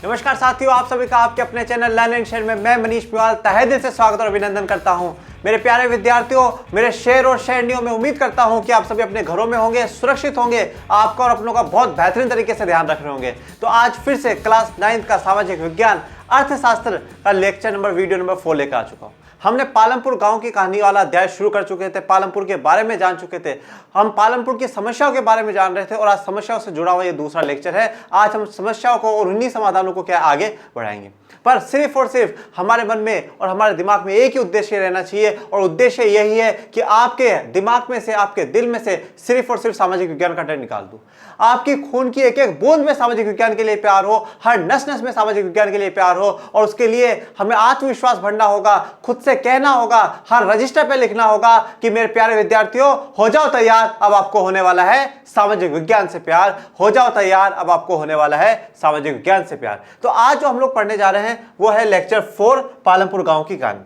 नमस्कार साथियों, आप सभी का आपके अपने चैनल लर्न एंड शेयर में मैं मनीष पिवाल तहे दिल से स्वागत और अभिनंदन करता हूं। मेरे प्यारे विद्यार्थियों, मेरे शेर और शेरनियों में उम्मीद करता हूं कि आप सभी अपने घरों में होंगे, सुरक्षित होंगे, आपका और अपनों का बहुत बेहतरीन तरीके से ध्यान रख रहे होंगे। तो आज फिर से क्लास 9 का सामाजिक विज्ञान अर्थशास्त्र का लेक्चर नंबर वीडियो नंबर 4 लेकर आ चुका हूं। हमने पालमपुर गांव की कहानी वाला अध्याय शुरू कर चुके थे, पालमपुर के बारे में जान चुके थे, हम पालमपुर की समस्याओं के बारे में जान रहे थे और आज समस्याओं से जुड़ा हुआ ये दूसरा लेक्चर है। आज हम समस्याओं को और उन्हीं समाधानों को क्या आगे बढ़ाएंगे, पर सिर्फ और सिर्फ हमारे मन में और हमारे दिमाग में एक ही उद्देश्य रहना चाहिए और उद्देश्य यही है कि आपके दिमाग में से, आपके दिल में से सिर्फ और सिर्फ सामाजिक विज्ञान का डर निकाल दूं। आपकी खून की एक एक बूंद में सामाजिक विज्ञान के लिए प्यार हो, हर नस नस में सामाजिक विज्ञान के लिए प्यार हो और उसके लिए हमें आत्मविश्वास भरना होगा, खुद से कहना होगा, हर रजिस्टर पे लिखना होगा कि मेरे प्यारे विद्यार्थियों हो जाओ तैयार, अब आपको होने वाला है सामाजिक विज्ञान से प्यार। हो जाओ तैयार, अब आपको होने वाला है सामाजिक विज्ञान से प्यार। तो आज जो हम लोग पढ़ने जा रहे हैं वो है लेक्चर 4 पालमपुर गांव की कहानी।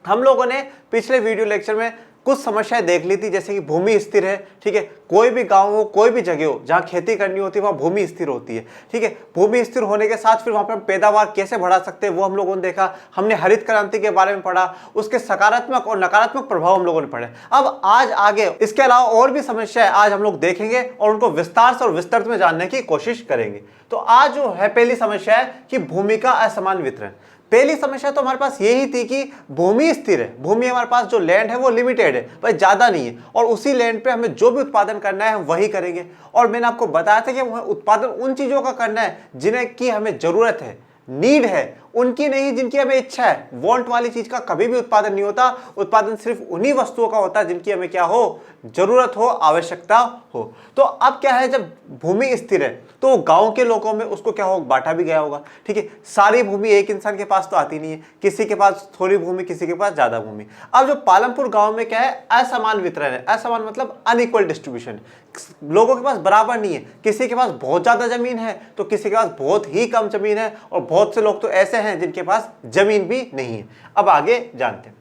हम लोगों ने पिछले वीडियो लेक्चर में कुछ समस्याएं देख ली थी, जैसे कि भूमि स्थिर है, ठीक है, कोई भी गांव हो, कोई भी जगह हो जहां खेती करनी होती है वहां भूमि स्थिर होती है, ठीक है। भूमि स्थिर होने के साथ फिर वहां पर पैदावार कैसे बढ़ा सकते हैं वो हम लोगों ने देखा। हमने हरित क्रांति के बारे में पढ़ा, उसके सकारात्मक और नकारात्मक प्रभाव हम लोगों ने पढ़े। अब आज आगे इसके अलावा और भी समस्याएं आज हम लोग देखेंगे और उनको विस्तार से और विस्तृत में जानने की कोशिश करेंगे। तो आज जो है पहली समस्या है कि भूमि का असमान वितरण। पहली समस्या तो हमारे पास यही थी कि भूमि स्थिर है, भूमि हमारे पास जो लैंड है वो लिमिटेड है, भाई ज्यादा नहीं है, और उसी लैंड पे हमें जो भी उत्पादन करना है हम वही करेंगे। और मैंने आपको बताया था कि उत्पादन उन चीजों का करना है जिन्हें की हमें जरूरत है, नीड है, उनकी नहीं जिनकी हमें इच्छा है। वांट वाली चीज का कभी भी उत्पादन नहीं होता। उत्पादन सिर्फ उन्हीं वस्तुओं का होता है जिनकी हमें क्या हो, जरूरत हो, आवश्यकता हो। तो अब क्या है, जब भूमि स्थिर है तो गांव के लोगों में उसको क्या हो, बांटा भी गया होगा, ठीक है। सारी भूमि एक इंसान के पास तो आती नहीं है, किसी के पास थोड़ी भूमि, किसी के पास ज्यादा भूमि। अब जो पालमपुर गांव में क्या है, असमान वितरण है। असमान मतलब अनइक्वल डिस्ट्रीब्यूशन, लोगों के पास बराबर नहीं है। किसी के पास बहुत ज्यादा जमीन है तो किसी के पास बहुत ही कम जमीन है, और बहुत से लोग तो ऐसे हैं जिनके पास जमीन भी नहीं है। अब आगे जानते हैं।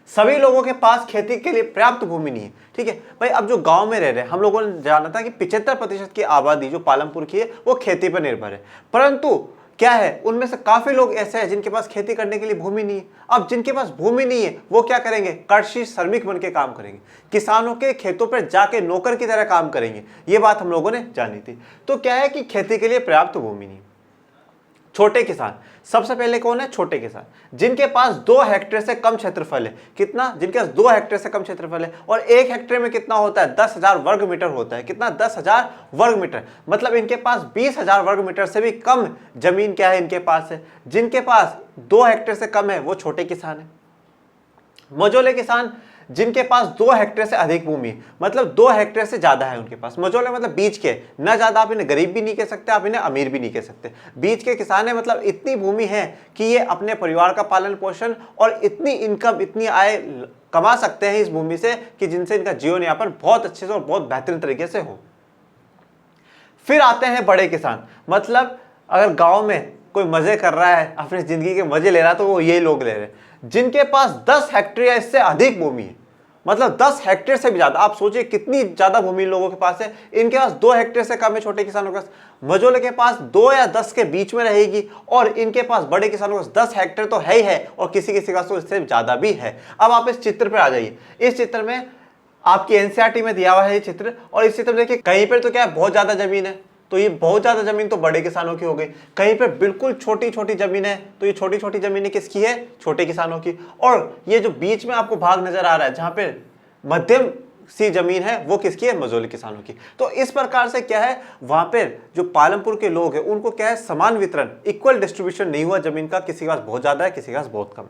सभी लोगों के पास खेती के लिए पर्याप्त भूमि नहीं है, ठीक है भाई। अब जो गांव में रह रहे हैं, हम लोगों ने जाना था कि 75% की आबादी जो पालमपुर की है वो खेती पर निर्भर है, परंतु क्या है, उनमें से काफी लोग ऐसे हैं जिनके पास खेती करने के लिए भूमि नहीं है। अब जिनके पास भूमि नहीं है वो क्या करेंगे, कृषि श्रमिक बन के काम करेंगे, किसानों के खेतों पर जाके नौकर की तरह काम करेंगे। ये बात हम लोगों ने जानी थी। तो क्या है कि खेती के लिए पर्याप्त भूमि नहीं। छोटे किसान, सबसे पहले कौन है, छोटे किसान, जिनके पास 2 हेक्टेयर से कम क्षेत्रफल है। कितना, जिनके पास 2 हेक्टेयर से कम क्षेत्रफल है, और 1 हेक्टेयर में कितना होता है, 10,000 वर्ग मीटर होता है। कितना, 10,000 वर्ग मीटर, मतलब इनके पास 20,000 वर्ग मीटर से भी कम जमीन क्या है इनके पास है। जिनके पास 2 हेक्टेयर से कम है वो छोटे किसान है। मझोले किसान, जिनके पास 2 हेक्टेयर से अधिक भूमि है, मतलब 2 हेक्टेयर से ज्यादा है उनके पास। मझोले मतलब बीच के, ना ज्यादा, आप इन्हें गरीब भी नहीं कह सकते, आप इन्हें अमीर भी नहीं कह सकते, बीच के किसान है। मतलब इतनी भूमि है कि ये अपने परिवार का पालन पोषण और इतनी इनकम, इतनी आय कमा सकते हैं इस भूमि से कि जिनसे इनका जीवन यापन बहुत अच्छे से और बहुत बेहतरीन तरीके से हो। फिर आते हैं बड़े किसान, मतलब अगर गांव में कोई मजे कर रहा है, अपनी जिंदगी के मजे ले रहा है, तो वो यही लोग ले रहे हैं जिनके पास 10 हेक्टेयर या इससे अधिक भूमि है। मतलब 10 हेक्टेयर से भी ज्यादा, आप सोचिए कितनी ज्यादा भूमि इन लोगों के पास है। इनके पास 2 हेक्टेयर से कम है छोटे किसानों के पास, मझोले के पास 2 या 10 के बीच में रहेगी, और इनके पास बड़े किसानों के पास 10 हेक्टेयर तो है ही है, और किसी किसी का तो इससे ज्यादा भी है। अब आप इस चित्र पर आ जाइए। इस चित्र में आपकी एनसीईआरटी में दिया हुआ है ये चित्र, और इस चित्र में देखिए कहीं पर तो क्या है, बहुत ज्यादा जमीन है, तो ये बहुत ज्यादा जमीन तो बड़े किसानों की हो गई। कहीं पे बिल्कुल छोटी छोटी जमीन है, तो ये छोटी छोटी जमीनें किसकी है, छोटे किसानों की। और ये जो बीच में आपको भाग नजर आ रहा है जहां पे मध्यम सी जमीन है वो किसकी है, मझोले किसानों की। तो इस प्रकार से क्या है, वहां पे जो पालमपुर के लोग हैं उनको क्या है, समान वितरण, इक्वल डिस्ट्रीब्यूशन नहीं हुआ जमीन का। किसी के पास बहुत ज्यादा है, किसी के पास बहुत कम।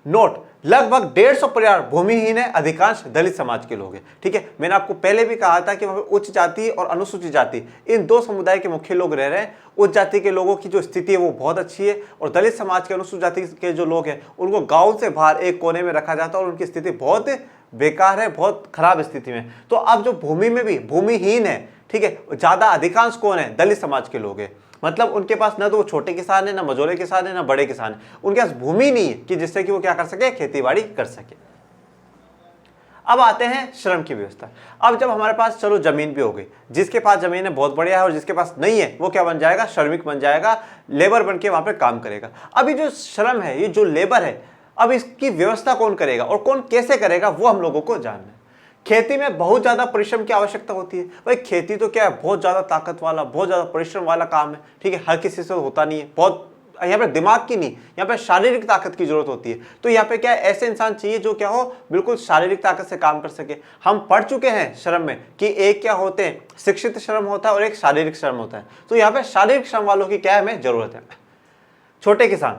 नोट, लगभग 150 परिवार भूमिहीन है, अधिकांश दलित समाज के लोग हैं, ठीक है। मैंने आपको पहले भी कहा था कि वहां पे उच्च जाति और अनुसूचित जाति, इन 2 समुदाय के मुख्य लोग रह रहे हैं। उच्च जाति के लोगों की जो स्थिति है वो बहुत अच्छी है, और दलित समाज के, अनुसूचित जाति के जो लोग हैं उनको गांव से बाहर एक कोने में रखा जाता है, और उनकी स्थिति बहुत बेकार है, बहुत खराब स्थिति में। तो अब जो भूमि में भी भूमिहीन है, ठीक है, ज्यादा अधिकांश कौन है, दलित समाज के लोग हैं। मतलब उनके पास ना तो वो छोटे किसान है, ना मझोले किसान है, ना बड़े किसान है, उनके पास भूमि नहीं है कि जिससे कि वो क्या कर सके, खेती बाड़ी कर सके। अब आते हैं श्रम की व्यवस्था। अब जब हमारे पास चलो जमीन भी हो गई, जिसके पास जमीन है बहुत बढ़िया है, और जिसके पास नहीं है वो क्या बन जाएगा, श्रमिक बन जाएगा, लेबर बन के वहां पे काम करेगा। अब ये जो श्रम है, ये जो लेबर है, अब इसकी व्यवस्था कौन करेगा और कौन कैसे करेगा वो हम लोगों को जानना है। खेती में बहुत ज्यादा परिश्रम की आवश्यकता होती है। भाई खेती तो क्या है, बहुत ज्यादा ताकत वाला, बहुत ज्यादा परिश्रम वाला काम है, ठीक है, हर किसी से होता नहीं है। बहुत यहाँ पे दिमाग की नहीं, यहाँ पे शारीरिक ताकत की जरूरत होती है। तो यहाँ पे क्या है, ऐसे इंसान चाहिए जो क्या हो, बिल्कुल शारीरिक ताकत से काम कर सके। हम पढ़ चुके हैं श्रम में कि एक क्या होते हैं, शिक्षित श्रम होता है और एक शारीरिक श्रम होता है। तो यहाँ पे शारीरिक श्रम वालों की क्या है, हमें जरूरत है। छोटे किसान,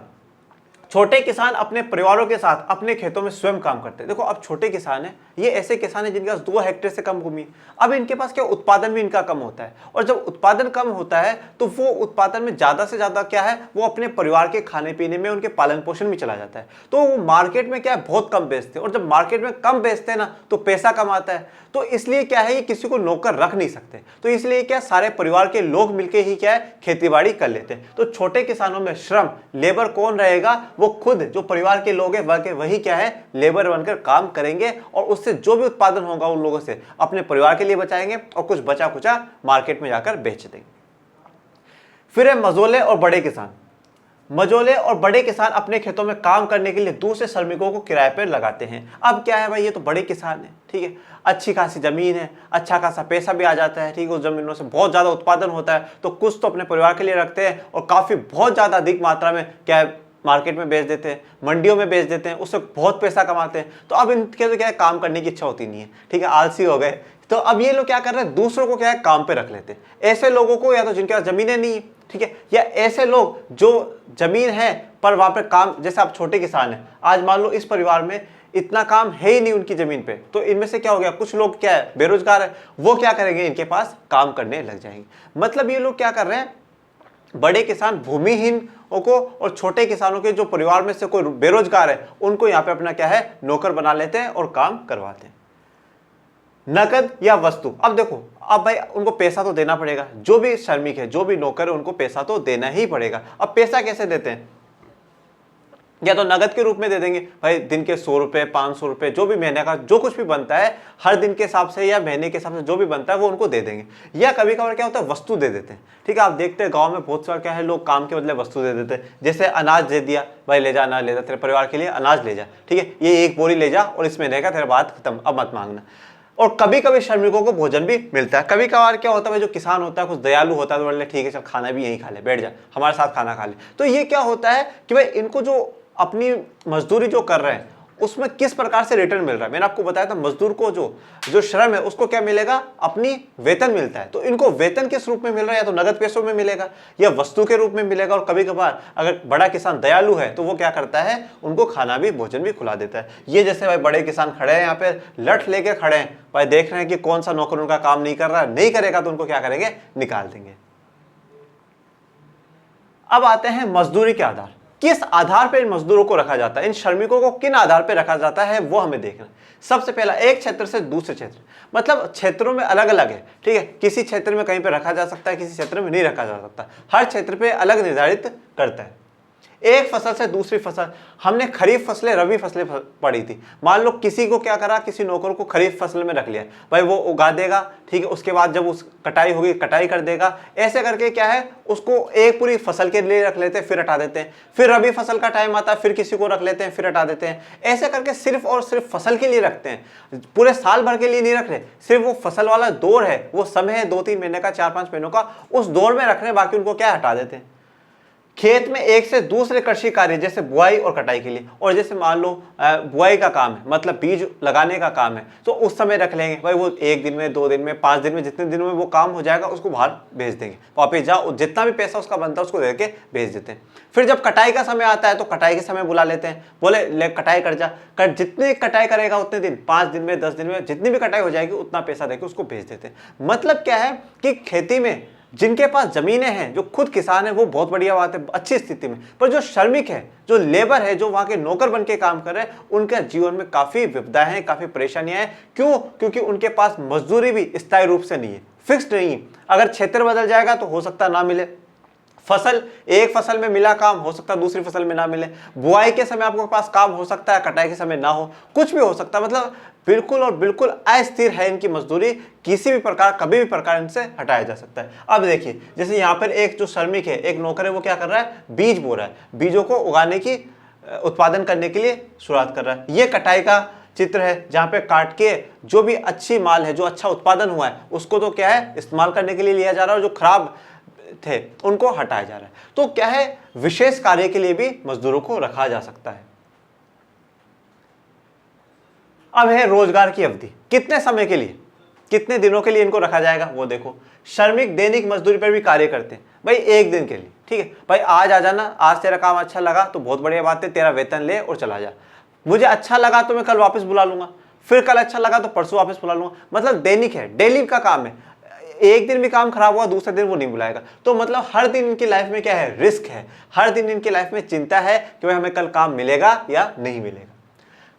छोटे किसान अपने परिवारों के साथ अपने खेतों में स्वयं काम करते हैं। देखो अब छोटे किसान हैं, ये ऐसे किसान हैं जिनके पास 2 हेक्टेयर से कम भूमि। अब इनके पास क्या, उत्पादन भी इनका कम होता है, और जब उत्पादन कम होता है तो वो उत्पादन में ज्यादा से ज्यादा क्या है, वो अपने परिवार के खाने पीने में, उनके पालन पोषण में चला जाता है। तो वो मार्केट में क्या है, बहुत कम बेचते हैं, और जब मार्केट में कम बेचते हैं ना तो पैसा कम आता है। तो इसलिए क्या है, ये किसी को नौकर रख नहीं सकते, तो इसलिए क्या, सारे परिवार के लोग मिलकर ही क्या है, खेती बाड़ी कर लेते हैं। तो छोटे किसानों में श्रम, लेबर कौन रहेगा, वो खुद जो परिवार के लोग हैं वही क्या है, लेबर बनकर काम करेंगे, और उससे जो भी उत्पादन होगा उन लोगों से अपने परिवार के लिए बचाएंगे और कुछ बचा कुचा मार्केट में जाकर बेच देंगे। फिर है मझोले और बड़े किसान। मझोले और बड़े किसान अपने खेतों में काम करने के लिए दूसरे श्रमिकों को किराए पर लगाते हैं। अब क्या है भाई, ये तो बड़े किसान है, ठीक है, अच्छी खासी जमीन है, अच्छा खासा पैसा भी आ जाता है, ठीक है, उस जमीनों से बहुत ज्यादा उत्पादन होता है, तो कुछ तो अपने परिवार के लिए रखते हैं और काफी बहुत ज्यादा अधिक मात्रा में क्या है, मार्केट में बेच देते हैं, मंडियों में बेच देते हैं, उससे बहुत पैसा कमाते हैं। तो अब इनके तो क्या है, काम करने की इच्छा होती नहीं है, ठीक है, आलसी हो गए। तो अब ये लोग क्या कर रहे हैं, दूसरों को क्या है, काम पे रख लेते हैं। ऐसे लोगों को, या तो जिनके पास जमीनें नहीं, ठीक है, या ऐसे लोग जो जमीन है पर वहां पे काम, जैसे आप छोटे किसान हैं, आज मान लो इस परिवार में इतना काम है ही नहीं उनकी जमीन पे, तो इनमें से क्या हो गया, कुछ लोग क्या है, बेरोजगार है, वो क्या करेंगे, इनके पास काम करने लग जाएंगे। मतलब ये लोग क्या कर रहे हैं, बड़े किसान भूमिहीन को और छोटे किसानों के जो परिवार में से कोई बेरोजगार है उनको यहाँ पे अपना क्या है, नौकर बना लेते हैं और काम करवाते हैं। नकद या वस्तु, अब देखो, अब भाई उनको पैसा तो देना पड़ेगा, जो भी श्रमिक है, जो भी नौकर है, उनको पैसा तो देना ही पड़ेगा। अब पैसा कैसे देते हैं, या तो नगद के रूप में दे देंगे, भाई दिन के 100 रुपए, 500 रुपए, जो भी महीने का जो कुछ भी बनता है, हर दिन के हिसाब से या महीने के हिसाब से जो भी बनता है वो उनको दे देंगे। या कभी कभार क्या होता है, वस्तु दे देते हैं, ठीक है, आप देखते हैं गांव में बहुत सारा क्या है, लोग काम के बदले वस्तु दे देते हैं। जैसे अनाज दे दिया, भाई ले जा, अनाज ले जा, तेरे परिवार के लिए अनाज ले जा, ठीक है, ये 1 बोरी ले जा और इस महीने का तेरा बात खत्म, अब मत मांगना। और कभी कभी श्रमिकों को भोजन भी मिलता है। कभी कभार क्या होता है, जो किसान होता है कुछ दयालु होता है, तो बोले ठीक है चल खाना भी यहीं खा ले, बैठ जा हमारे साथ खाना खा ले। तो ये क्या होता है कि भाई इनको जो अपनी मजदूरी जो कर रहे हैं उसमें किस प्रकार से रिटर्न मिल रहा है। मैंने आपको बताया था, मजदूर को जो श्रम है उसको क्या मिलेगा, अपनी वेतन मिलता है। तो इनको वेतन किस रूप में मिल रहा है, या तो नगद पैसों में मिलेगा या वस्तु के रूप में मिलेगा। और कभी कभार अगर बड़ा किसान दयालु है तो वो क्या करता है, उनको खाना भी, भोजन भी खिला देता है। ये जैसे भाई बड़े किसान खड़े हैं यहाँ पे, लठ लेके खड़े हैं, भाई देख रहे हैं कि कौन सा नौकर उनका काम नहीं कर रहा, नहीं करेगा तो उनको क्या करेंगे, निकाल देंगे। अब आते हैं मजदूरी के आधार, किस आधार पर इन मजदूरों को रखा जाता है, इन श्रमिकों को किन आधार पर रखा जाता है वो हमें देखना है। सबसे पहला, एक क्षेत्र से दूसरे क्षेत्र, मतलब क्षेत्रों में अलग अलग है, ठीक है, किसी क्षेत्र में कहीं पे रखा जा सकता है, किसी क्षेत्र में नहीं रखा जा सकता, हर क्षेत्र पे अलग निर्धारित करता है। एक फसल से दूसरी फसल, हमने खरीफ फसलें, रबी फसलें पढ़ी थी। मान लो किसी को क्या करा, किसी नौकर को खरीफ फसल में रख लिया, भाई वो उगा देगा, ठीक है, उसके बाद जब उस कटाई होगी कटाई कर देगा। ऐसे करके क्या है, उसको एक पूरी फसल के लिए रख लेते हैं, फिर हटा देते हैं, फिर रबी फसल का टाइम आता है, फिर किसी को रख लेते हैं, फिर हटा देते हैं। ऐसे करके सिर्फ और सिर्फ फसल के लिए रखते हैं, पूरे साल भर के लिए नहीं रख रहे। सिर्फ वो फसल वाला दौर है, वो समय है 2-3 महीने का, 4-5 महीनों का, उस दौर में रख रहे हैं, बाकी उनको क्या हटा देते हैं। खेत में एक से दूसरे कृषि कार्य जैसे बुआई और कटाई के लिए, और जैसे मान लो बुआई का काम है, मतलब बीज लगाने का काम है, तो उस समय रख लेंगे, भाई वो 1 दिन में, 2 दिन में, 5 दिन में, जितने दिनों में वो काम हो जाएगा उसको बाहर भेज देंगे, वापस जाओ, जितना भी पैसा उसका बनता है उसको दे के भेज देते हैं। फिर जब कटाई का समय आता है तो कटाई के समय बुला लेते हैं, बोले ले कटाई कर जा, जितनी कटाई करेगा उतने दिन, 5 दिन में, 10 दिन में, जितनी भी कटाई हो जाएगी उतना पैसा देके उसको भेज देते हैं। मतलब क्या है कि खेती में जिनके पास जमीनें हैं, जो खुद किसान है, वो बहुत बढ़िया बात है, अच्छी स्थिति में, पर जो श्रमिक है, जो लेबर है, जो वहां के नौकर बन के काम कर रहे हैं, उनके जीवन में काफी विपदाएं हैं, काफी परेशानियां हैं। क्यों? क्योंकि उनके पास मजदूरी भी स्थायी रूप से नहीं है, फिक्स्ड नहीं है। अगर क्षेत्र बदल जाएगा तो हो सकता ना मिले, फसल, एक फसल में मिला काम, हो सकता है दूसरी फसल में ना मिले। बुआई के समय आपके पास काम हो सकता है, कटाई के समय ना हो, कुछ भी हो सकता है। मतलब बिल्कुल और बिल्कुल अस्थिर है इनकी मजदूरी, किसी भी प्रकार, कभी भी प्रकार इनसे हटाया जा सकता है। अब देखिए, जैसे यहाँ पर एक जो श्रमिक है, एक नौकर है, वो क्या कर रहा है, बीज बो रहा है, बीजों को उगाने की, उत्पादन करने के लिए शुरुआत कर रहा है। ये कटाई का चित्र है, जहां पे काट के जो भी अच्छी माल है, जो अच्छा उत्पादन हुआ है, उसको तो क्या है, इस्तेमाल करने के लिए लिया जा रहा है, और जो खराब थे उनको हटाया जा रहा है। तो क्या है, विशेष कार्य के लिए भी मजदूरों को रखा जा सकता है। अब है रोजगार की अवधि, कितने समय के लिए, कितने दिनों के लिए इनको रखा जाएगा, वो देखो। श्रमिक दैनिक मजदूरी पर भी कार्य करते हैं, भाई एक दिन के लिए, ठीक है भाई, आज आ जाना, आज तेरा काम अच्छा लगा तो बहुत बढ़िया बात है, तेरा वेतन ले और चला जा। मुझे अच्छा लगा तो मैं कल वापस बुला लूंगा, फिर कल अच्छा लगा तो परसों वापस बुला लूंगा। मतलब दैनिक है, डेली का काम है, एक दिन भी काम खराब हुआ दूसरे दिन वो नहीं बुलाएगा। तो मतलब हर दिन इनकी लाइफ में क्या है, रिस्क है, हर दिन इनकी लाइफ में चिंता है कि भाई हमें कल काम मिलेगा या नहीं मिलेगा।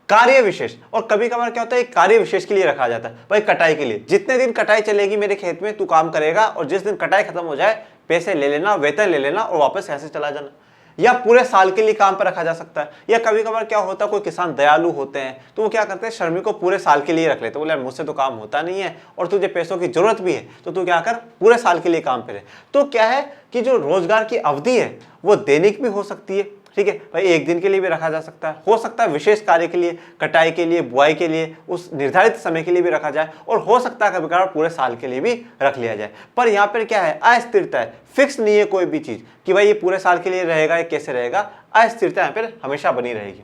कार्य विशेष, और कभी कभार क्या होता है, कार्य विशेष के लिए रखा जाता है, भाई कटाई के लिए, जितने दिन कटाई चलेगी मेरे खेत में तू काम करेगा, और जिस दिन कटाई खत्म हो जाए पैसे ले लेना, वेतन ले लेना और वापस ऐसे चला जाना। या पूरे साल के लिए काम पर रखा जा सकता है। या कभी कभार क्या होता है, कोई किसान दयालु होते हैं तो वो क्या करते हैं, श्रमिक को पूरे साल के लिए रख लेते, बोले मुझसे तो काम होता नहीं है और तुझे पैसों की जरूरत भी है, तो तू क्या कर, पूरे साल के लिए काम पे रहे। तो क्या है कि जो रोजगार की अवधि है वो दैनिक भी हो सकती है, ठीक है भाई, एक दिन के लिए भी रखा जा सकता है, हो सकता है विशेष कार्य के लिए, कटाई के लिए, बुआई के लिए, उस निर्धारित समय के लिए भी रखा जाए, और हो सकता है कभी कभार पूरे साल के लिए भी रख लिया जाए। पर यहाँ पर क्या है, अस्थिरता है, फिक्स नहीं है कोई भी चीज कि भाई ये पूरे साल के लिए रहेगा या कैसे रहेगा, अस्थिरता यहाँ पर हमेशा बनी रहेगी।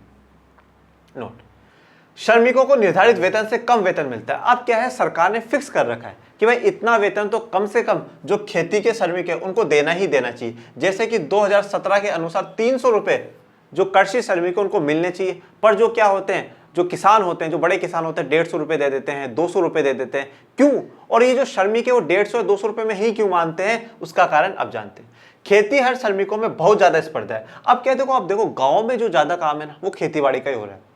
नोट, श्रमिकों को निर्धारित वेतन से कम वेतन मिलता है। अब क्या है, सरकार ने फिक्स कर रखा है कि भाई इतना वेतन तो कम से कम जो खेती के श्रमिक है उनको देना ही देना चाहिए। जैसे कि 2017 के अनुसार 300 रुपए जो कृषि श्रमिक है उनको मिलने चाहिए, पर जो क्या होते हैं, जो किसान होते हैं, जो बड़े किसान होते हैं, 150 रुपए दे देते हैं, 200 रुपए दे देते हैं। क्यों? और ये जो श्रमिक है वो 150 200 रुपए में ही क्यों मानते हैं, उसका कारण अब जानते हैं। खेती हर श्रमिकों में बहुत ज्यादा स्पर्धा है। अब क्या देखो, आप देखो गाँव में जो ज्यादा काम है ना, वो खेती बाड़ी का ही हो रहा है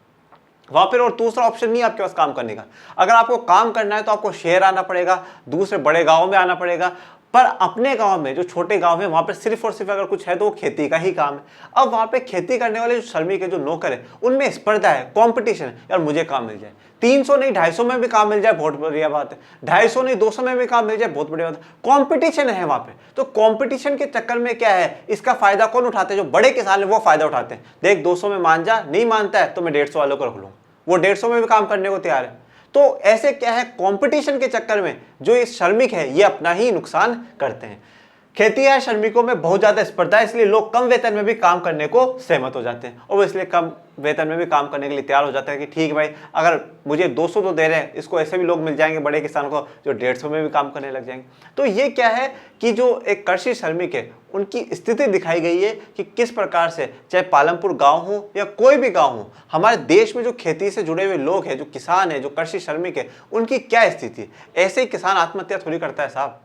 वहां पर, और दूसरा ऑप्शन नहीं है आपके पास काम करने का। अगर आपको काम करना है तो आपको शहर आना पड़ेगा, दूसरे बड़े गांव में आना पड़ेगा। पर अपने गांव में, जो छोटे गांव है, वहां पर सिर्फ और सिर्फ अगर कुछ है तो वो खेती का ही काम है। अब वहां पे खेती करने वाले जो श्रमिक है, जो नौकर है, उनमें स्पर्धा है, कंपटीशन है, यार मुझे काम मिल जाए, 300 नहीं 250 में भी काम मिल जाए, बहुत बढ़िया बात है, 250 नहीं 200 में भी काम मिल जाए, बहुत बढ़िया बात है। कॉम्पिटिशन है वहां पे, तो कॉम्पिटिशन के चक्कर में क्या है, इसका फायदा कौन उठाते हैं, जो बड़े किसान है वो फायदा उठाते हैं। देख 200 में मान जा, नहीं मानता है तो मैं 150 वालों को रख लूंगा, वो 150 में भी काम करने को तैयार है। तो ऐसे क्या है, कंपटीशन के चक्कर में जो ये श्रमिक है ये अपना ही नुकसान करते हैं। खेती या श्रमिकों में बहुत ज्यादा स्पर्धा है, इसलिए लोग कम वेतन में भी काम करने को सहमत हो जाते हैं, और वो इसलिए कम वेतन में भी काम करने के लिए तैयार हो जाते हैं कि ठीक है भाई, अगर मुझे 200 तो दे रहे हैं, इसको ऐसे भी लोग मिल जाएंगे बड़े किसान को जो 150 में भी काम करने लग जाएंगे। तो ये क्या है कि जो एक कृषि श्रमिक है उनकी स्थिति दिखाई गई है कि किस प्रकार से, चाहे पालमपुर गांव हो या कोई भी गांव हो, हमारे देश में जो खेती से जुड़े हुए लोग हैं, जो किसान है, जो कृषि श्रमिक है, उनकी क्या स्थिति है। ऐसे ही किसान आत्महत्या थोड़ी करता है साहब।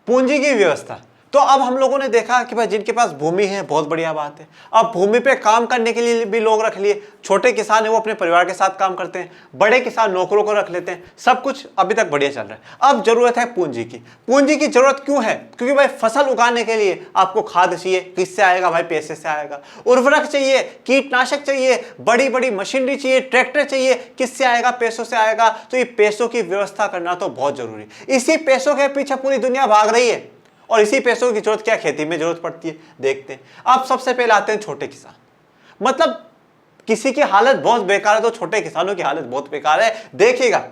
पूंजी की व्यवस्था, तो अब हम लोगों ने देखा कि भाई जिनके पास भूमि है बहुत बढ़िया बात है, अब भूमि पे काम करने के लिए भी लोग रख लिए। छोटे किसान है वो अपने परिवार के साथ काम करते हैं, बड़े किसान नौकरों को रख लेते हैं, सब कुछ अभी तक बढ़िया चल रहा है। अब जरूरत है पूंजी की। पूंजी की जरूरत क्यों है? क्योंकि भाई फसल उगाने के लिए आपको खाद चाहिए, किससे आएगा भाई, पैसे से आएगा। उर्वरक चाहिए, कीटनाशक चाहिए, बड़ी बड़ी मशीनरी चाहिए, ट्रैक्टर चाहिए, किससे आएगा, पैसों से आएगा। तो ये पैसों की व्यवस्था करना तो बहुत जरूरी। इसी पैसों के पीछे पूरी दुनिया भाग रही है, और इसी पैसों की जरूरत क्या खेती में जरूरत पड़ती है, देखते हैं। अब सबसे पहले आते हैं छोटे किसान। मतलब किसी की हालत बहुत बेकार है तो छोटे किसानों की हालत बहुत बेकार है। देखिएगा,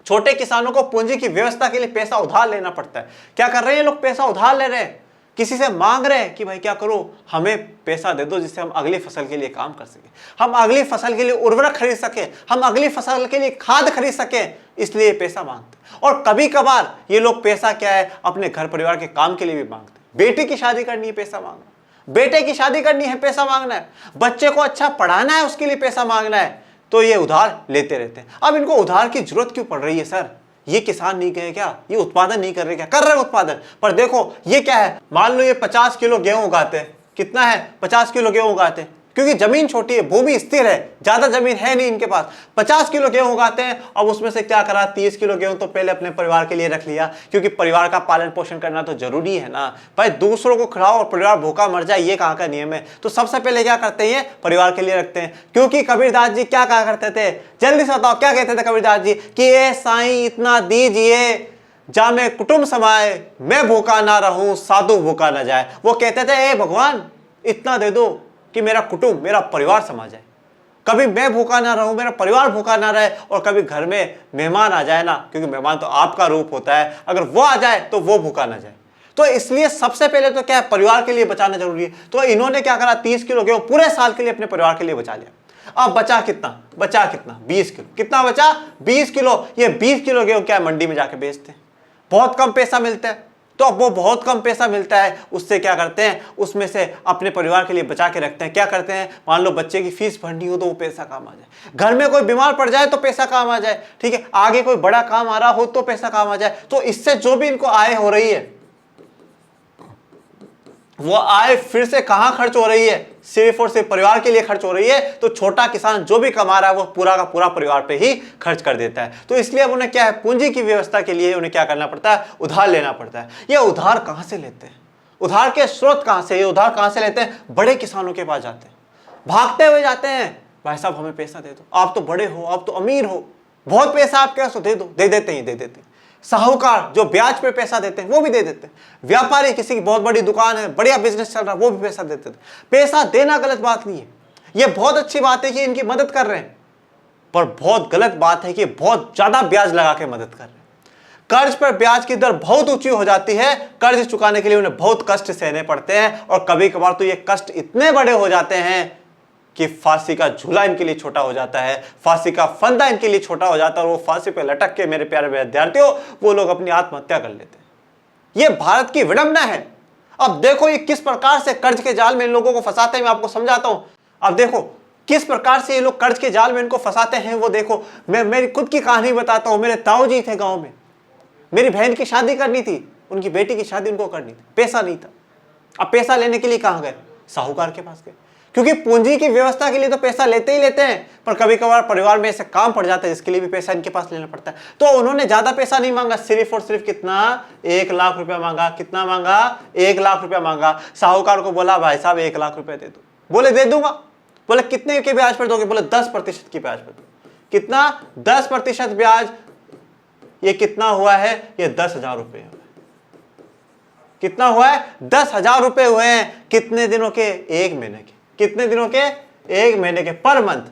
छोटे किसानों को पूंजी की व्यवस्था के लिए पैसा उधार लेना पड़ता है। क्या कर रहे हैं लोग, पैसा उधार ले रहे हैं, किसी से मांग रहे हैं कि भाई क्या करो, हमें पैसा दे दो जिससे हम अगली फसल के लिए काम कर सके, हम अगली फसल के लिए उर्वरक खरीद सके, हम अगली फसल के लिए खाद खरीद सके, इसलिए पैसा मांगते। और कभी कभार ये लोग पैसा क्या है, अपने घर परिवार के काम के लिए भी मांगते। बेटे की शादी करनी है, पैसा मांगना, बेटे की शादी करनी है, पैसा मांगना है, बच्चे को अच्छा पढ़ाना है, उसके लिए पैसा मांगना है, तो ये उधार लेते रहते हैं। अब इनको उधार की जरूरत क्यों पड़ रही है सर? ये किसान नहीं गए क्या, ये उत्पादन नहीं कर रहे क्या? कर रहे उत्पादन, पर देखो ये क्या है, मान लो ये 50 किलो गेहूं उगाते हैं, कितना है 50 किलो गेहूं उगाते हैं, क्योंकि जमीन छोटी है, भूमि स्थिर है, ज्यादा जमीन है नहीं इनके पास। 50 किलो गेहूं उगाते हैं, अब उसमें से क्या करा, 30 किलो गेहूं तो पहले अपने परिवार के लिए रख लिया, क्योंकि परिवार का पालन पोषण करना तो जरूरी है ना भाई। दूसरों को खिलाओ और परिवार भूखा मर जाए, ये कहाँ का नियम है। तो सबसे पहले क्या करते हैं, परिवार के लिए रखते हैं। क्योंकि कबीरदास जी क्या कहा करते थे, जल्दी से बताओ क्या कहते थे कबीरदास जी, कि ए साईं इतना दीजिए जा मैं कुटुंब समाए, मैं भूखा ना रहूं साधु भूखा ना जाए। वो कहते थे ए भगवान इतना दे दो कि मेरा कुटुंब, मेरा परिवार समा जाए, कभी मैं भूखा ना रहूं, मेरा परिवार भूखा ना रहे, और कभी घर में मेहमान आ जाए ना, क्योंकि मेहमान तो आपका रूप होता है, अगर वो आ जाए तो वो भूखा ना जाए। तो इसलिए सबसे पहले तो क्या है, परिवार के लिए बचाना जरूरी है। तो इन्होंने क्या करा, 30 किलो गेहूं पूरे साल के लिए अपने परिवार के लिए बचा लिया। अब बचा कितना, 20 किलो। कितना बचा, 20 किलो। ये 20 किलो गेहूं क्या मंडी में जाके बेचते हैं, बहुत कम पैसा मिलता है। तो अब वो बहुत कम पैसा मिलता है, उससे क्या करते हैं, उसमें से अपने परिवार के लिए बचा के रखते हैं। क्या करते हैं, मान लो बच्चे की फीस भरनी हो तो वो पैसा काम आ जाए, घर में कोई बीमार पड़ जाए तो पैसा काम आ जाए, ठीक है, आगे कोई बड़ा काम आ रहा हो तो पैसा काम आ जाए। तो इससे जो भी इनको आय हो रही है, वो आय फिर से कहां खर्च हो रही है, सिर्फ और सिर्फ परिवार के लिए खर्च हो रही है। तो छोटा किसान जो भी कमा रहा है वो पूरा का पूरा परिवार पे ही खर्च कर देता है। तो इसलिए अब उन्हें क्या है, पूंजी की व्यवस्था के लिए उन्हें क्या करना पड़ता है, उधार लेना पड़ता है। ये उधार कहां से लेते हैं, उधार के स्रोत कहां से, ये उधार कहां से लेते हैं, बड़े किसानों के पास जाते हैं, भागते हुए जाते हैं, भाई साहब हमें पैसा दे दो, आप तो बड़े हो, आप तो अमीर हो, बहुत पैसा आपके पास, दे दो, दे देते हैं। साहूकार जो ब्याज पे पैसा देते हैं वो भी दे देते हैं। व्यापारी, किसी की बहुत बड़ी दुकान है, बढ़िया बिजनेस चल रहा है, वो भी पैसा देते थे। पैसा देना गलत बात नहीं है, ये बहुत अच्छी बात है कि इनकी मदद कर रहे हैं, पर बहुत गलत बात है कि बहुत ज्यादा ब्याज लगा के मदद कर रहे हैं। कर्ज पर ब्याज की दर बहुत ऊंची हो जाती है, कर्ज चुकाने के लिए उन्हें बहुत कष्ट सहने पड़ते हैं, और कभी कभार तो ये कष्ट इतने बड़े हो जाते हैं कि फांसी का झूला इनके लिए छोटा हो जाता है, फांसी का फंदा इनके लिए छोटा हो जाता है, और वो फांसी पे लटक के, मेरे प्यारे विद्यार्थियों, वो लोग अपनी आत्महत्या कर लेते हैं। ये भारत की विडंबना है। अब देखो ये किस प्रकार से कर्ज के जाल में इन लोगों को फंसाते हैं, मैं आपको समझाता हूं। अब देखो किस प्रकार से ये लोग कर्ज के जाल में इनको फंसाते हैं, वो देखो। मैं मेरी खुद की कहानी बताता हूं। मेरे ताऊ जी थे गांव में, मेरी बहन की शादी करनी थी, उनकी बेटी की शादी उनको करनी थी, पैसा नहीं था। अब पैसा लेने के लिए कहां गए, साहूकार के पास गए, क्योंकि पूंजी की व्यवस्था के लिए तो पैसा लेते ही लेते हैं, पर कभी कभार परिवार में ऐसे काम पड़ जाता है जिसके लिए भी पैसा इनके पास लेना पड़ता है। तो उन्होंने ज्यादा पैसा नहीं मांगा, सिर्फ और सिर्फ कितना, 1 लाख रुपया मांगा। कितना मांगा, 1 लाख रुपया मांगा। साहूकार को बोला भाई साहब 1 लाख रुपया दे दो, बोले दे दूंगा। बोले कितने के ब्याज पर दोगे, बोले 10% की ब्याज पर दो। कितना, 10% ब्याज। ये कितना हुआ है, ये 10,000 रुपये। कितना हुआ है, 10,000 रुपये हुए हैं। कितने दिनों के, 1 महीने के। कितने दिनों के, 1 महीने के, पर मंथ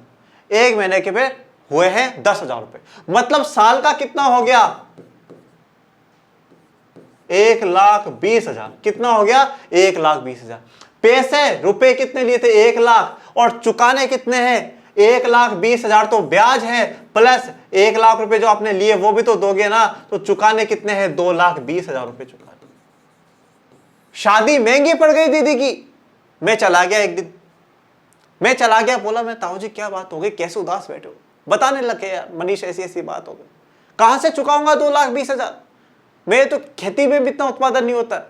1 महीने के पे हुए हैं 10,000 रुपए। मतलब साल का कितना हो गया, 1,20,000। कितना हो गया, 1,20,000। पैसे रुपए कितने लिए थे, 1 लाख, और चुकाने कितने हैं, 1,20,000। तो ब्याज है प्लस 1 लाख रुपए जो आपने लिए वो भी तो दोगे ना। तो चुकाने कितने हैं, 2,20,000 रुपए चुकाने। शादी महंगी पड़ गई दीदी की। मैं चला गया एक दिन, मैं चला गया, बोला मैं ताऊ जी क्या बात हो गई, कैसे उदास बैठे हो। बताने लगे यार मनीष ऐसी ऐसी बात हो गई। कहां से चुकाऊंगा 2,20,000, मेरे तो खेती में भी इतना उत्पादन नहीं होता,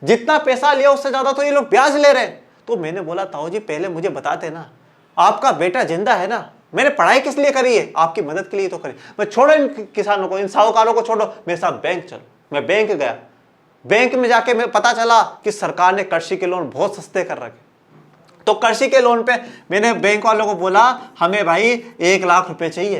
जितना पैसा लिया उससे ज्यादा तो ये लोग ब्याज ले रहे हैं। तो मैंने बोला ताऊ जी पहले मुझे बताते ना, आपका बेटा जिंदा है ना, मैंने पढ़ाई किस लिए करी है, आपकी मदद के लिए तो करी। मैं छोड़ो इन किसानों को, इन साहूकारों को छोड़ो, मेरे साथ बैंक चलो। मैं बैंक गया, बैंक में जाके मैं पता चला कि सरकार ने कृषि के लोन बहुत सस्ते कर रखे। तो कृषि के लोन पे मैंने बैंक वालों को बोला हमें भाई 1 लाख रुपए चाहिए।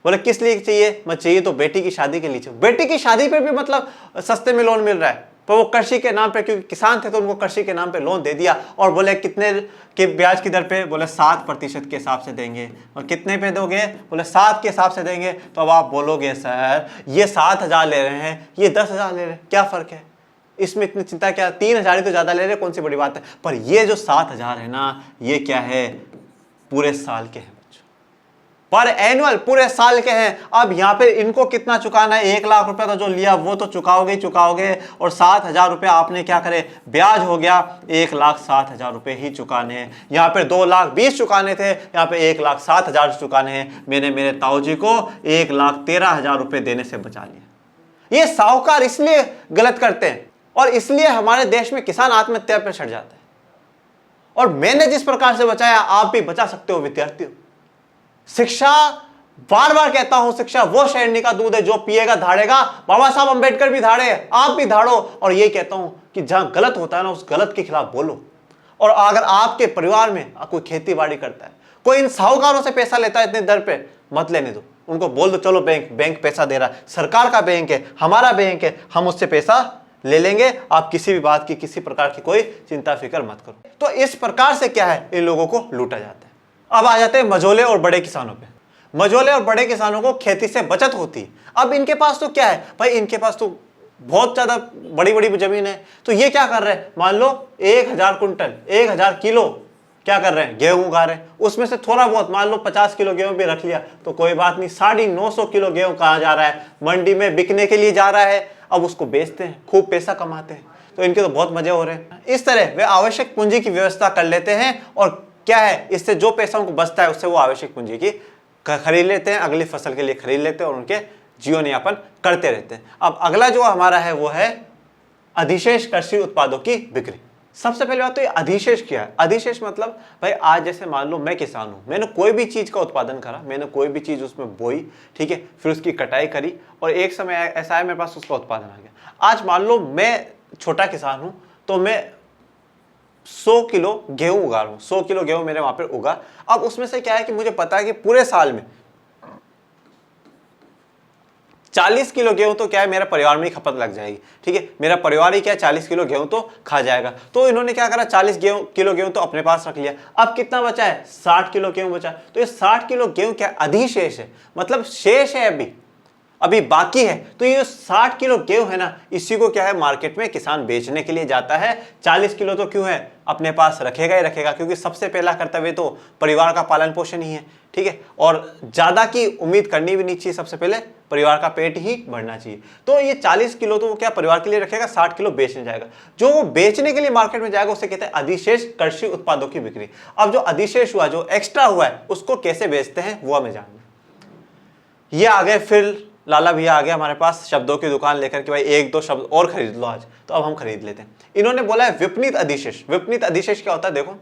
बोले किस लिए चाहिए, मैं चाहिए तो बेटी की शादी के लिए चाहिए। बेटी की शादी पे भी मतलब सस्ते में लोन मिल रहा है, पर वो कृषि के नाम पे, क्योंकि किसान थे तो उनको कृषि के नाम पे लोन दे दिया। और बोले कितने के ब्याज की दर पे, बोले 7% के हिसाब से देंगे। और कितने पे दोगे, बोले 7 के हिसाब से देंगे। तो अब आप बोलोगे सर ये 7,000 ले रहे हैं, ये 10,000 ले रहे हैं, क्या फर्क है, इसमें इतनी चिंता क्या, 3,000 ही तो ज्यादा ले रहे, कौन सी बड़ी बात है। पर ये जो 7,000 है ना, ये क्या है, पूरे साल के हैं बच्चों, पर एनुअल पूरे साल के हैं। अब यहाँ पे इनको कितना चुकाना है, 1 लाख रुपए का जो लिया वो तो चुकाओगे चुकाओगे, और 7,000 रुपये आपने क्या करे, ब्याज हो गया, 1,07,000 रुपये ही चुकाने हैं। यहाँ पे 2,20,000 चुकाने थे, यहाँ पे 1,07,000 चुकाने हैं। मैंने मेरे ताऊ जी को 1,13,000 रुपये देने से बचा लिया। ये साहूकार इसलिए गलत करते हैं, और इसलिए हमारे देश में किसान आत्महत्या पर चढ़ जाता है। और मैंने जिस प्रकार से बचाया आप भी बचा सकते हो विद्यार्थियों। शिक्षा, बार बार कहता हूं, शिक्षा वो शेरनी का दूध है जो पिएगा धाड़ेगा। बाबा साहब अंबेडकर भी धाड़े, आप भी धाड़ो। और ये कहता हूं कि जहां गलत होता है ना, उस गलत के खिलाफ बोलो। और अगर आपके परिवार में कोई खेती बाड़ी करता है, कोई इन साहूकारों से पैसा लेता है इतने दर पे, मत लेने दो। उनको बोल दो चलो बैंक पैसा दे रहा है, सरकार का बैंक है, हमारा बैंक है, हम उससे पैसा ले लेंगे, आप किसी भी बात की, किसी प्रकार की कोई चिंता फिक्र मत करो। तो इस प्रकार से क्या है, इन लोगों को लूटा जाता है। अब आ जाते हैं मझोले और बड़े किसानों पे। मझोले और बड़े किसानों को खेती से बचत होती है। अब इनके पास तो क्या है भाई, इनके पास तो बहुत ज्यादा बड़ी बड़ी जमीन है। तो ये क्या कर रहे हैं, मान लो 1000 कुंटल, 1000 किलो क्या कर रहे हैं, गेहूं उगा रहे हैं। उसमें से थोड़ा बहुत, मान लो 50 किलो गेहूं भी रख लिया तो कोई बात नहीं। 950 किलो गेहूं कहाँ जा रहा है, मंडी में बिकने के लिए जा रहा है। अब उसको बेचते हैं, खूब पैसा कमाते हैं। तो इनके तो बहुत मजे हो रहे हैं। इस तरह वे आवश्यक पूंजी की व्यवस्था कर लेते हैं और क्या है, इससे जो पैसा उनको बचता है उससे वो आवश्यक पूंजी की खरीद लेते हैं, अगली फसल के लिए खरीद लेते हैं और उनके जीवन यापन करते रहते हैं। अब अगला जो हमारा है वो है अधिशेष कृषि उत्पादों की बिक्री। सबसे पहले बात तो ये अधिशेष क्या है। अधिशेष मतलब भाई आज जैसे मान लो मैं किसान हूं, मैंने कोई भी चीज का उत्पादन करा, मैंने कोई भी चीज उसमें बोई, ठीक है, फिर उसकी कटाई करी और एक समय ऐसा है मेरे पास उसका उत्पादन आ गया। आज मान लो मैं छोटा किसान हूं तो मैं 100 किलो गेहूं उगा रहा हूं, 100 किलो गेहूं मेरे वहां पर उगा। अब उसमें से क्या है कि मुझे पता है कि पूरे साल में 40 किलो गेहूं तो क्या है मेरा परिवार में ही खपत लग जाएगी, ठीक है, मेरा परिवार ही क्या है 40 किलो गेहूं तो खा जाएगा। तो इन्होंने क्या करा, 40 किलो गेहूं तो अपने पास रख लिया। अब कितना बचा है, 60 किलो गेहूं बचा। तो ये 60 किलो गेहूं क्या अधिशेष है, मतलब शेष है, अभी बाकी है। तो ये 60 किलो गेहूं है ना, इसी को क्या है मार्केट में किसान बेचने के लिए जाता है। 40 किलो तो क्यों है, अपने पास रखेगा ही रखेगा, क्योंकि सबसे पहला कर्तव्य तो परिवार का पालन पोषण ही है, ठीक है। और ज्यादा की उम्मीद करनी भी नहीं चाहिए, सबसे पहले परिवार का पेट ही भरना चाहिए। तो ये 40 किलो तो वो क्या परिवार के लिए रखेगा, 60 किलो बेचने जाएगा। जो वो बेचने के लिए मार्केट में जाएगा उसे कहते हैं अधिशेष कृषि उत्पादों की बिक्री। अब जो अधिशेष हुआ, जो एक्स्ट्रा हुआ है, उसको कैसे बेचते हैं वो हमें जानना। ये आ गए फिर लाला भैया आ गया हमारे पास शब्दों की दुकान लेकर कि भाई 1-2 शब्द और खरीद लो आज। तो अब हम खरीद लेते हैं। इन्होंने बोला है विपणित अधिशेष। विपणित अधिशेष क्या होता है, देखो,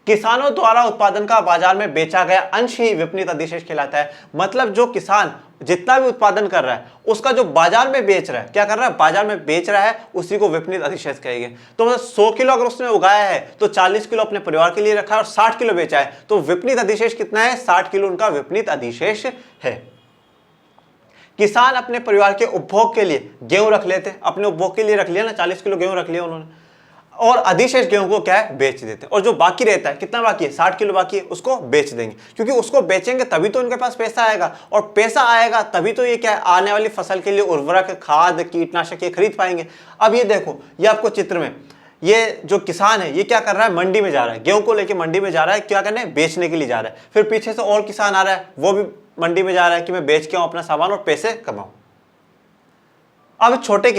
किसानों द्वारा उत्पादन का बाजार में बेचा गया अंश ही विपणित अधिशेष कहलाता है। मतलब जो किसान जितना भी उत्पादन कर रहा है उसका जो बाजार में बेच रहा है, क्या कर रहा है, बाजार में बेच रहा है, उसी को विपणित अधिशेष कहेंगे। तो मतलब 100 किलो अगर उसने उगाया है तो 40 किलो अपने परिवार के लिए रखा है और 60 किलो बेचा है, तो विपणित अधिशेष कितना है, 60 किलो उनका विपणित अधिशेष है। किसान अपने परिवार के उपभोग के लिए गेहूं रख लेते हैं, अपने उपभोग के लिए रख लिया ना, 40 किलो गेहूं रख लिया उन्होंने, और अधिशेष गेहूं को क्या है बेच देते हैं। और जो बाकी रहता है, कितना बाकी है, 60 किलो बाकी है, उसको बेच देंगे, क्योंकि उसको बेचेंगे तभी तो इनके पास पैसा आएगा, और पैसा आएगा तभी तो ये क्या है आने वाली फसल के लिए उर्वरक, खाद, कीटनाशक ये खरीद पाएंगे। अब ये देखो, ये आपको चित्र में, ये जो किसान है ये क्या कर रहा है, मंडी में जा रहा है, गेहूं को लेके मंडी में जा रहा है, क्या करने, बेचने के लिए जा रहा है। फिर पीछे से और किसान आ रहा है, वो भी मंडी में जा रहा है कि मैं बेच के आऊं अपना सामान और पैसे कमाऊं। अब छोटे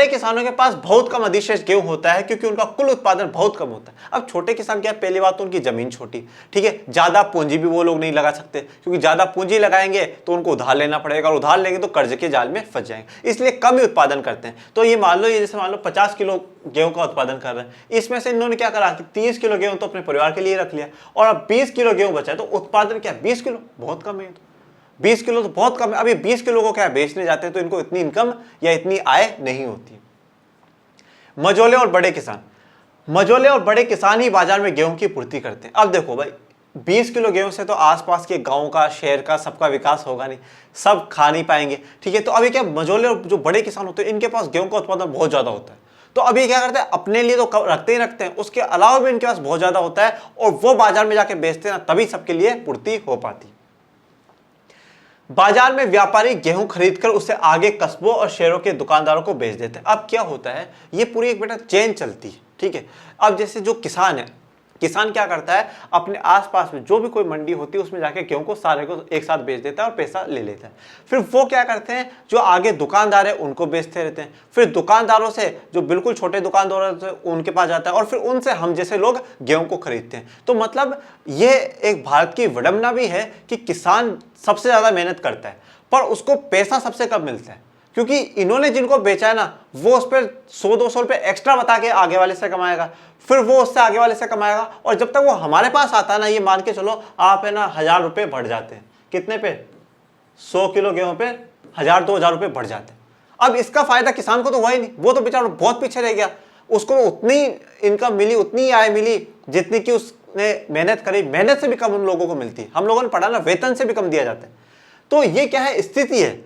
किसानों के पास बहुत कम अधिशेष गेहूं होता है, क्योंकि उनका कुल उत्पादन बहुत कम होता है। अब छोटे किसान क्या, पहली बात तो उनकी जमीन छोटी, ठीक है, ज्यादा पूंजी भी वो लोग नहीं लगा सकते, क्योंकि ज्यादा पूंजी लगाएंगे तो उनको उधार लेना पड़ेगा, और उधार लेंगे तो कर्ज के जाल में फंस जाएंगे, इसलिए कम ही उत्पादन करते हैं। तो ये मान लो, ये जैसे मान लो 50 किलो गेहूं का उत्पादन कर रहे हैं, इसमें से इन्होंने क्या करा कि 30 किलो गेहूं तो अपने परिवार के लिए रख लिया, और अब 20 किलो गेहूं बचा है। तो उत्पादन क्या, 20 किलो, बहुत कम है। 20 किलो तो बहुत कम है। अब ये 20 किलो को क्या बेचने जाते हैं तो इनको इतनी इनकम या इतनी आय नहीं होती। मझोले और बड़े किसान ही बाजार में गेहूं की पूर्ति करते हैं। अब देखो भाई, 20 किलो गेहूं से तो आसपास के गांव का, शहर का, सबका विकास होगा नहीं, सब खा नहीं पाएंगे, ठीक है। तो अभी क्या, मझोले और जो बड़े किसान होते हैं इनके पास गेहूं का उत्पादन बहुत ज्यादा होता है। तो अभी क्या करते हैं, अपने लिए तो रखते ही रखते हैं, उसके अलावा भी इनके पास बहुत ज्यादा होता है, और वो बाजार में जाके बेचते हैं ना, तभी सबके लिए पूर्ति हो पाती। बाजार में व्यापारी गेहूं खरीदकर उसे आगे कस्बों और शहरों के दुकानदारों को बेच देते हैं। अब क्या होता है, ये पूरी एक बेटा चेन चलती है, ठीक है। अब जैसे जो किसान है, किसान क्या करता है, अपने आसपास में जो भी कोई मंडी होती है उसमें जाके गेहूं को सारे को एक साथ बेच देता है और पैसा ले लेता है। फिर वो क्या करते हैं, जो आगे दुकानदार है उनको बेचते रहते हैं, फिर दुकानदारों से जो बिल्कुल छोटे दुकानदार है उनके पास जाता है, और फिर उनसे हम जैसे लोग गेहूं को खरीदते हैं। तो मतलब ये एक भारत की विडंबना भी है कि किसान सबसे ज्यादा मेहनत करता है पर उसको पैसा सबसे कम मिलता है। क्योंकि इन्होंने जिनको बेचा है ना, वो उस पर 100-200 रुपये एक्स्ट्रा बता के आगे वाले से कमाएगा, फिर वो उससे आगे वाले से कमाएगा, और जब तक वो हमारे पास आता है ना, ये मान के चलो आप है ना 1000 रुपये बढ़ जाते हैं। कितने पे? 100 किलो गेहूं पे 1000-2000 रुपये बढ़ जाते हैं। अब इसका फायदा किसान को तो हुआ ही नहीं, वो तो बेचारा बहुत पीछे रह गया। उसको उतनी इनकम मिली, उतनी आय मिली जितनी कि उसने मेहनत करी, मेहनत से भी कम उन लोगों को मिलती है। हम लोगों ने पढ़ा ना, वेतन से भी कम दिया जाता है। तो ये क्या है, स्थिति है।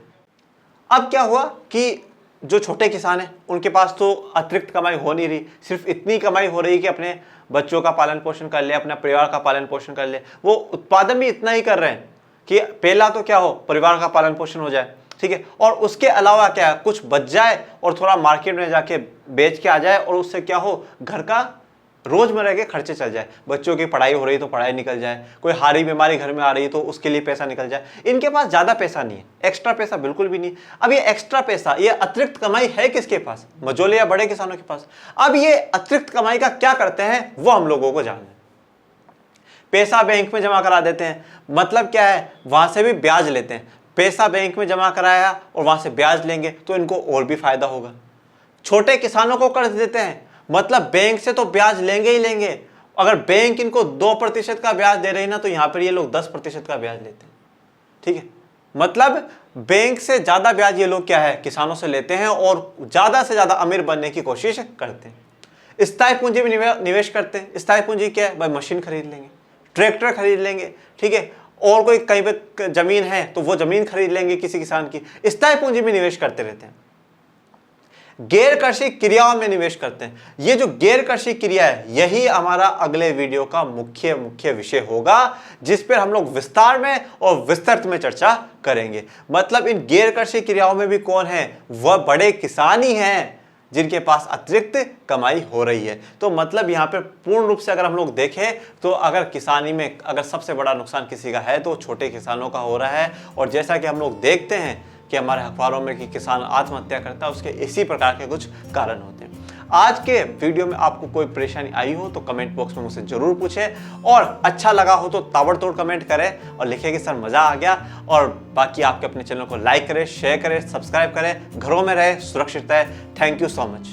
अब क्या हुआ कि जो छोटे किसान हैं उनके पास तो अतिरिक्त कमाई हो नहीं रही, सिर्फ इतनी कमाई हो रही कि अपने बच्चों का पालन पोषण कर ले, अपने परिवार का पालन पोषण कर ले। वो उत्पादन भी इतना ही कर रहे हैं कि पहला तो क्या हो, परिवार का पालन पोषण हो जाए, ठीक है, और उसके अलावा क्या है, कुछ बच जाए और थोड़ा मार्केट में जाके बेच के आ जाए, और उससे क्या हो, घर का रोजमर्रा के खर्चे चल जाए। बच्चों की पढ़ाई हो रही तो पढ़ाई निकल जाए, कोई हारी बीमारी घर में आ रही तो उसके लिए पैसा निकल जाए। इनके पास ज्यादा पैसा नहीं है, एक्स्ट्रा पैसा बिल्कुल भी नहीं। अब ये एक्स्ट्रा पैसा, ये अतिरिक्त कमाई है किसके पास? मझोले या बड़े किसानों के पास। अब ये अतिरिक्त कमाई का क्या करते हैं वो हम लोगों को जानना है। पैसा बैंक में जमा करा देते हैं, मतलब क्या है, वहां से भी ब्याज लेते हैं। पैसा बैंक में जमा कराया और वहां से ब्याज लेंगे तो इनको और भी फायदा होगा। छोटे किसानों को कर्ज देते हैं, मतलब बैंक से तो ब्याज लेंगे ही लेंगे। अगर बैंक इनको 2% का ब्याज दे रही है ना, तो यहां पर ये लोग 10% का ब्याज लेते हैं, ठीक है। मतलब बैंक से ज्यादा ब्याज ये लोग क्या है, किसानों से लेते हैं और ज्यादा से ज्यादा अमीर बनने की कोशिश करते हैं। स्थायी पूंजी में निवेश करते हैं। स्थायी पूंजी क्या है भाई? मशीन खरीद लेंगे, ट्रैक्टर खरीद लेंगे, ठीक है, और कोई कहीं पे जमीन है तो वो जमीन खरीद लेंगे किसी किसान की। स्थायी पूंजी में निवेश करते रहते हैं। गैर कृषि क्रियाओं में निवेश करते हैं। ये जो गैर कृषि क्रिया है, यही हमारा अगले वीडियो का मुख्य विषय होगा, जिस पर हम लोग विस्तार में और विस्तृत में चर्चा करेंगे। मतलब इन गैर कृषि क्रियाओं में भी कौन है? वह बड़े किसान ही हैं जिनके पास अतिरिक्त कमाई हो रही है। तो मतलब यहाँ पे पूर्ण रूप से अगर हम लोग देखें तो अगर किसानी में अगर सबसे बड़ा नुकसान किसी का है तो छोटे किसानों का हो रहा है। और जैसा कि हम लोग देखते हैं कि हमारे अखबारों में कि किसान आत्महत्या करता है, उसके इसी प्रकार के कुछ कारण होते हैं। आज के वीडियो में आपको कोई परेशानी आई हो तो कमेंट बॉक्स में मुझसे जरूर पूछें, और अच्छा लगा हो तो ताबड़तोड़ कमेंट करें और लिखें कि सर मजा आ गया। और बाकी आपके अपने चैनल को लाइक करें, शेयर करें, सब्सक्राइब करें, घरों में रहे, सुरक्षित रहे। Thank you so much.